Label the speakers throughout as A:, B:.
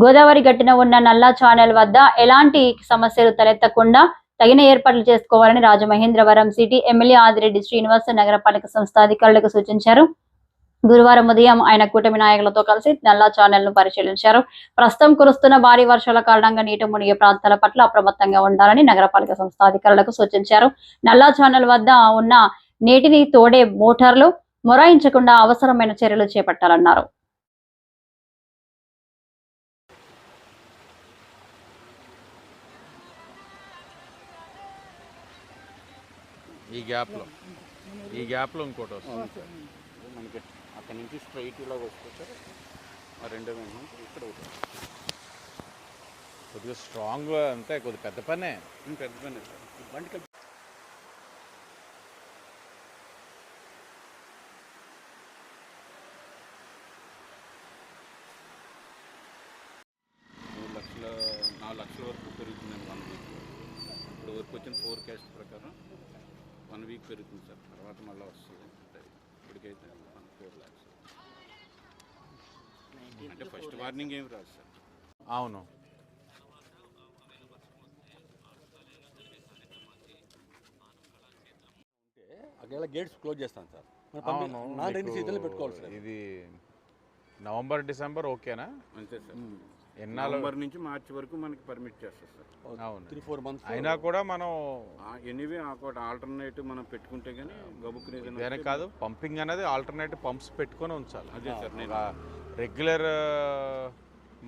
A: గోదావరి గట్టున ఉన్న నల్లా ఛానల్ వద్ద ఎలాంటి సమస్యలు తలెత్తకుండా తగిన ఏర్పాట్లు చేసుకోవాలని రాజమహేంద్రవరం సిటీ ఎమ్మెల్యే ఆదిరెడ్డి శ్రీనివాస్ నగరపాలక సంస్థ అధికారులకు సూచించారు. గురువారం ఉదయం ఆయన కూటమి నాయకులతో కలిసి నల్లా ఛానల్ ను పరిశీలించారు. ప్రస్తుతం కురుస్తున్న భారీ వర్షాల కారణంగా నీట మునిగే ప్రాంతాల పట్ల అప్రమత్తంగా ఉండాలని నగరపాలక సంస్థ అధికారులకు సూచించారు. నల్లా ఛానల్ వద్ద ఉన్న నీటిని తోడే మోటార్లు మొరాయించకుండా అవసరమైన చర్యలు చేపట్టాలన్నారు.
B: ఈ గ్యాప్లో ఇంకోటి వస్తుంది
C: మనకి అక్కడి నుంచి స్ట్రైట్ ఇలా వస్తే ఆ రెండో నుంచి ఇక్కడ
B: కొద్దిగా స్ట్రాంగ్ అంతే, కొద్దిగా పెద్ద పనే
C: సార్ బండి 4 లక్షల వరకు పెరుగుతుందండి 1 వీక్. ఇప్పుడు వరకు వచ్చిన ఫోర్కాస్ట్ ప్రకారం 1 వీక్ పెరుగుతుంది సార్. తర్వాత మళ్ళీ వస్తుంది. ఇప్పటికైతే 4 lakhs. అంటే ఫస్ట్ వార్నింగ్ ఏమి రాదు సార్.
B: అవును,
D: అక్కడ గేట్స్ క్లోజ్ చేస్తాను సార్. రెండు సీజన్లు పెట్టుకోవాలి సార్.
B: ఇది నవంబర్ డిసెంబర్ ఓకేనా?
C: అంతే సార్.
B: నవంబర్
C: నుంచి మార్చి వరకు మనకి పర్మిట్ చేస్తారు సార్.
B: అవును,
D: 3-4 months
B: అయినా కూడా మనం
C: ఎనీవే ఆల్టర్నేటివ్ మనం పెట్టుకుంటే కానీ గబుక్కునే
B: కాదు, పంపింగ్ అనేది ఆల్టర్నేటివ్ పంప్స్ పెట్టుకొని ఉంచాలి.
C: అదే సార్. నేను
B: రెగ్యులర్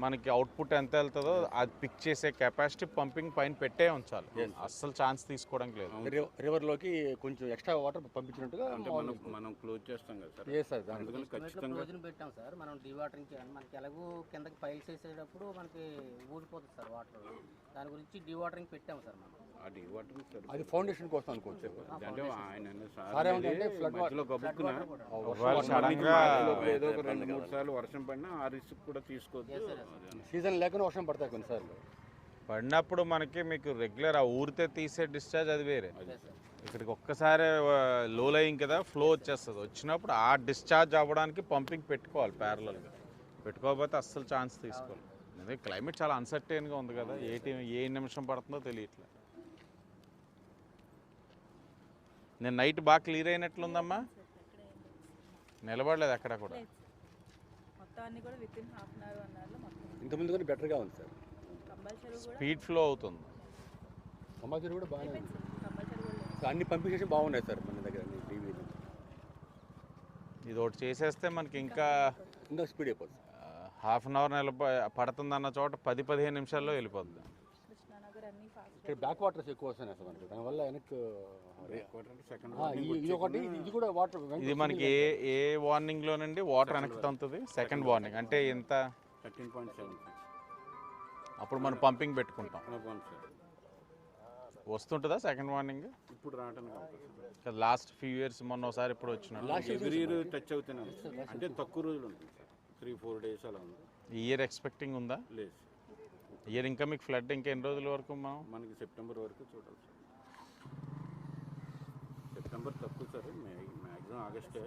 B: మనకి అవుట్పుట్ ఎంత వెళ్తుందో అది పిక్ చేసే కెపాసిటీ పంపింగ్ పైన పెట్టే ఉంచాలి. అస్సలు ఛాన్స్ తీసుకోవడానికి లేదు.
D: రివర్లోకి కొంచెం ఎక్స్ట్రా వాటర్ పంపించినట్టుగా
C: అంటే మనం క్లోజ్ చేస్తాం కదా సార్.
D: సార్
C: అందుకని ఖచ్చితంగా
E: పెట్టాం సార్. మనం డీవాటరింగ్ మనకి ఎలాగో కిందకి పైల్స్ వేసేటప్పుడు మనకి ఊడిపోతుంది సార్ వాటర్. దాని గురించి డీవాటరింగ్ పెట్టాం సార్. మనం
C: ఆ డీవాటరింగ్ సార్
D: అది ఫౌండేషన్ కోసం అనుకోవచ్చు.
C: అంటే ఆయన
D: మధ్యలో
C: గబుక్కున ఏదో ఒక 2-3 సార్లు వర్షం పడినా ఆ రిస్క్ కూడా తీసుకోవద్దు.
D: సీజన్ లేకుండా వర్షం పడతాయి కొన్నిసార్లు.
B: పడినప్పుడు మనకి మీకు రెగ్యులర్ ఆ ఊరితే తీసే డిశ్చార్జ్ అది వేరే. ఇక్కడికి ఒక్కసారి లో లయింగ్ కదా, ఫ్లో వచ్చేస్తుంది. వచ్చినప్పుడు ఆ డిశ్చార్జ్ అవ్వడానికి పంపింగ్ పెట్టుకోవాలి ప్యారలల్గా. పెట్టుకోకపోతే అస్సలు ఛాన్స్ తీసుకోవాలి. అదే క్లైమేట్ చాలా అన్సర్టైన్గా ఉంది కదా, ఏ నిమిషం పడుతుందో తెలియట్లేదు. నేను నైట్ బాగా క్లియర్ అయినట్లుందమ్మా, నిలబడలేదు ఎక్కడ కూడా.
D: ఇంతకుముందు కానీ బెటర్గా ఉంది సార్.
B: స్పీడ్ ఫ్లో అవుతుంది.
D: కంపల్సరీ కూడా బాగానే ఉంది. అన్ని పంపించేసి బాగున్నాయి సార్ మన దగ్గర. టీవీలో
B: ఇది ఒకటి చేసేస్తే మనకి ఇంకా
D: స్పీడ్ అయిపోతుంది.
B: హాఫ్ అన్ అవర్ పడుతుందన్న చోట 10-15 నిమిషాల్లో వెళ్ళిపోతుంది.
D: ఇక్కడ బ్యాక్ వాటర్స్ ఎక్కువ వస్తున్నాయి సార్ మనకి. దానివల్ల వెనక్కి ఇది కూడా వాటర్
B: ఇది మనకి ఏ వార్నింగ్లోనండి వాటర్ వెనక్కి తంతుంది. సెకండ్ వార్నింగ్ అంటే ఎంత
C: 13.7.
B: అప్పుడు మనం పంపింగ్ పెట్టుకుంటాం. వస్తుంటుందా సెకండ్ వార్నింగ్?
C: ఇప్పుడు రావడానికి
B: లాస్ట్ ఫ్యూ ఇయర్స్ మొన్న ఒకసారి ఇప్పుడు వచ్చిన
C: ఎవ్రీ ఇయర్ టచ్ అవుతున్నాం. అంటే తక్కువ రోజులు ఉంటుంది సార్, 3-4 days అలా ఉంది.
B: ఈ ఇయర్ ఎక్స్పెక్టింగ్ ఉందా?
C: లేదు.
B: ఇయర్ ఇంకా మీకు ఫ్లడ్ ఇంకా ఎన్ని రోజుల వరకు?
C: మనకి సెప్టెంబర్ వరకు చూడాలి సార్. సెప్టెంబర్ తక్కువ సార్, మ్యాక్సిమం ఆగస్టే.